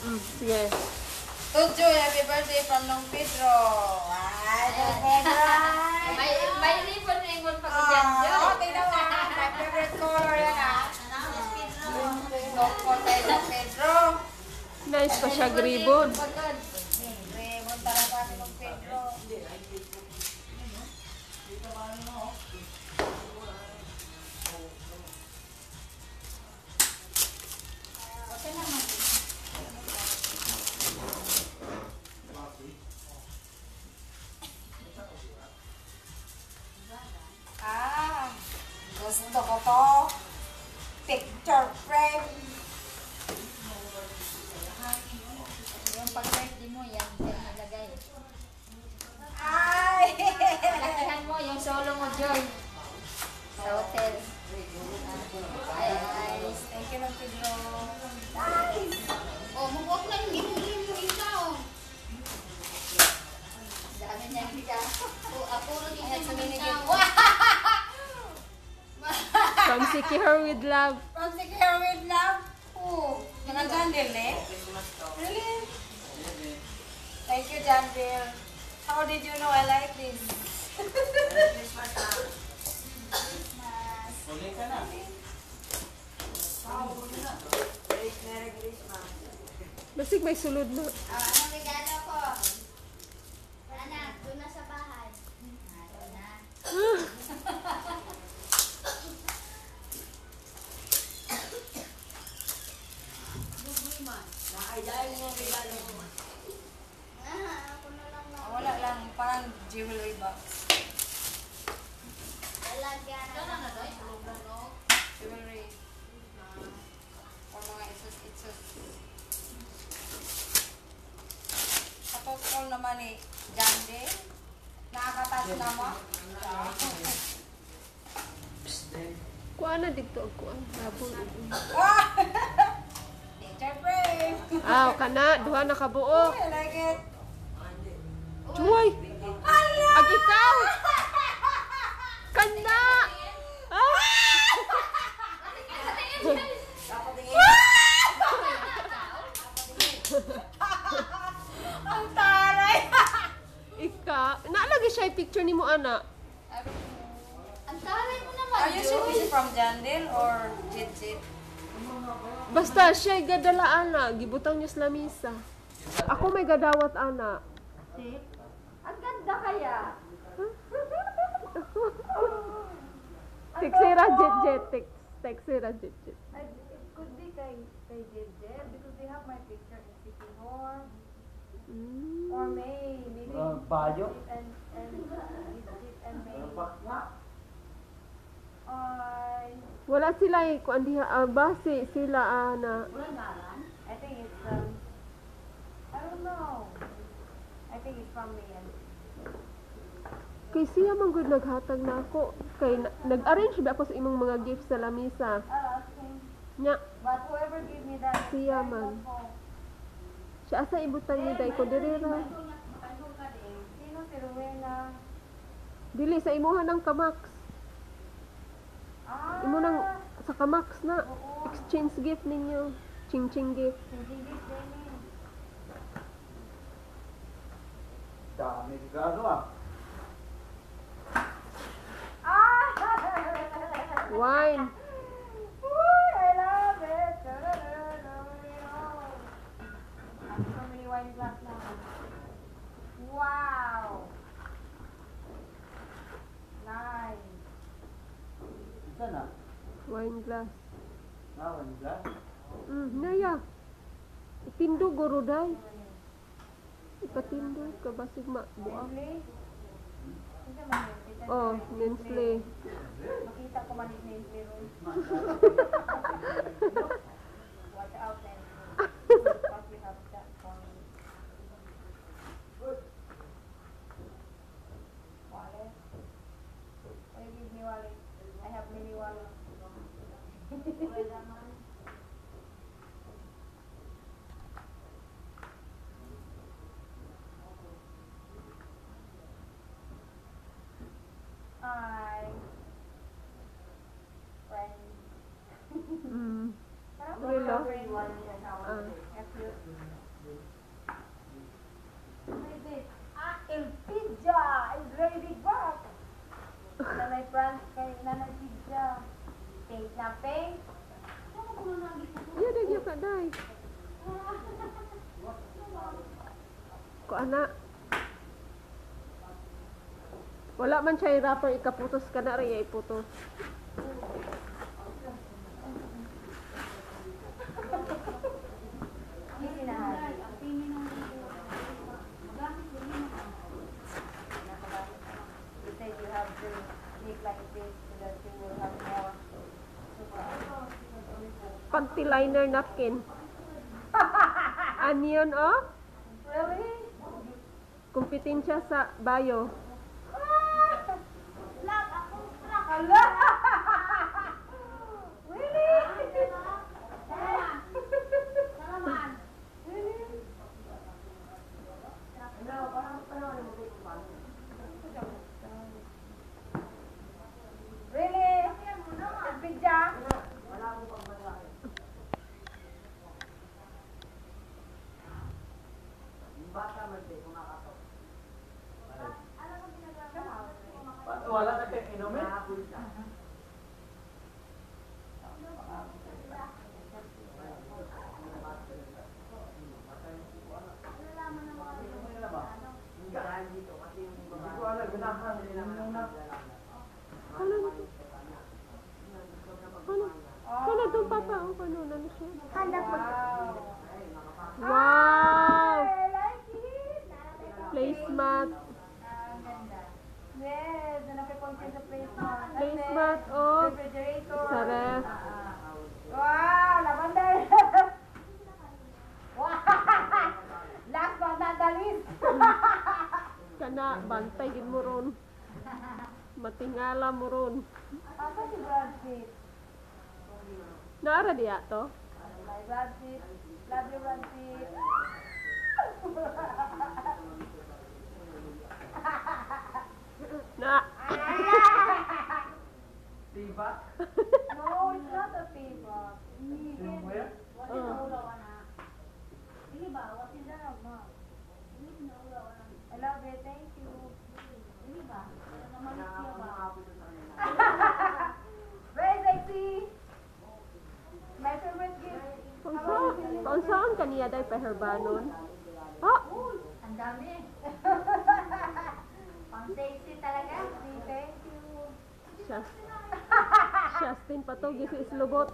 Sige. Tujo, happy birthday from Nong Pedro. Ay, Nong Pedro. May ribbon na yung pag dyan. Oh, tingnan mo. My favorite color yan ah. Nong Pedro. Nice pa siya, ribbon. Ribbon talaga si Nong Pedro. Gusto ko to. Picture frame. Yung pag-birthday mo, yan nilagay. Ay! Lakihan mo yung solo mo, Joy. Sa hotel. Nice. Thank you, Nong Pedro. Nice! Oh, mabok lang yung ikaw. Dami niya hindi ka. Ako rin yung Suminigil. From Secure with Love. From Secure with Love. Oh, mga Jandil eh? Really? Thank you, Jandil. How did you know I like this? Basig may sulod na. Anong regalo ko? Anak, doon na sa bahay. Doon na. Ako na lang na. Wala lang, parang jewelry box. Lalagyan na. Jewelry. Or mga isos-isos. Katotoo naman eh, Jandil. Nakakatas na mo? Kuha na dito ang kuha. Tapos. Wow! Picture frame. Kana. Duha na kabuo. I like it. Chuy! Ala! Ag ikaw! Kanda! Ah! Ang taray! Naalagi siya yung picture ni mo, ana. Ang taray mo naman, Are you sure this is from Jandil or Jit? Basta siya yung gadala, ana. Gibutang niya sa lamisa. Ako may gadawat, ana. ang ganda kaya. Teksira, jet. Teksira, jet. It could be kay Jit because they have my picture in City Hall. Or maybe Bayo? and May. Ay, Wala sila eh. Kung diha, base sila, ana. I think it's I don't know. I think it's from me. Kay siya man good naghatag na ako. Kay nag-arrange ba ako sa imong mga gifts sa lamisa. I'll ask him. Nya, But whoever gave me that, siya man. Siya asa ibutang ni day ko diri ra. Sino si Rowena? Dili sa imuhan ng Kamax. Imo nang sa Kamax na exchange gift ninyo. Ching-ching gift. Dami regalo ah. Wine. I love it. So many wine glass now. Wow. Nice. Sana? Wine glass. Nawan ka? Naya. Itindog guro day. Ipatindog ka basig buang. Oh, Nestle. Makita ko man yung Nestle ron. Watch out, Nestle. Because we have that for me. Wallet. Will you give me wallet? I have many wallets. Hi. Friends. Mm. Parang Relo. everyone. Ah. Cute. Kay Nanay Pizza. Pink na pink. Iya dagyo ka day. Ko ana. Wala man siya rapper ikaputos ka na rin iputos. Hindi na hali. You said you have to make like this so that you will have more. Panty liner napkin. Onion oh. Really? Kompetensya sa bayo. Hala! Really? Really? Pizza? Wala na kayo inumin? Hindi ko alam, ganahan nila na. Ano na to? Ano? Ano to papa? Oh, ano na siya? Wow! I like it! Placemat. Yes, nakiponsya sa placemat. Placemat oh. Refrigerator. Sa ref. Wow, lavender. Wow. Last but not the least. Kana bantay gid mo ron. Matingala mo ron. Asa si Brad Pitt? Naara diya to? Hi, Brad Pitt. Love you, Brad Pitt. Na. Diba? No, it's not a favor. Where? I love it. Thank you. Very sexy. My favorite gift. Paunsaon kaniya day paherbanon. Oh, Ang dami. Pang sexy talaga. Thank you. Shastin pa to gisi islubot.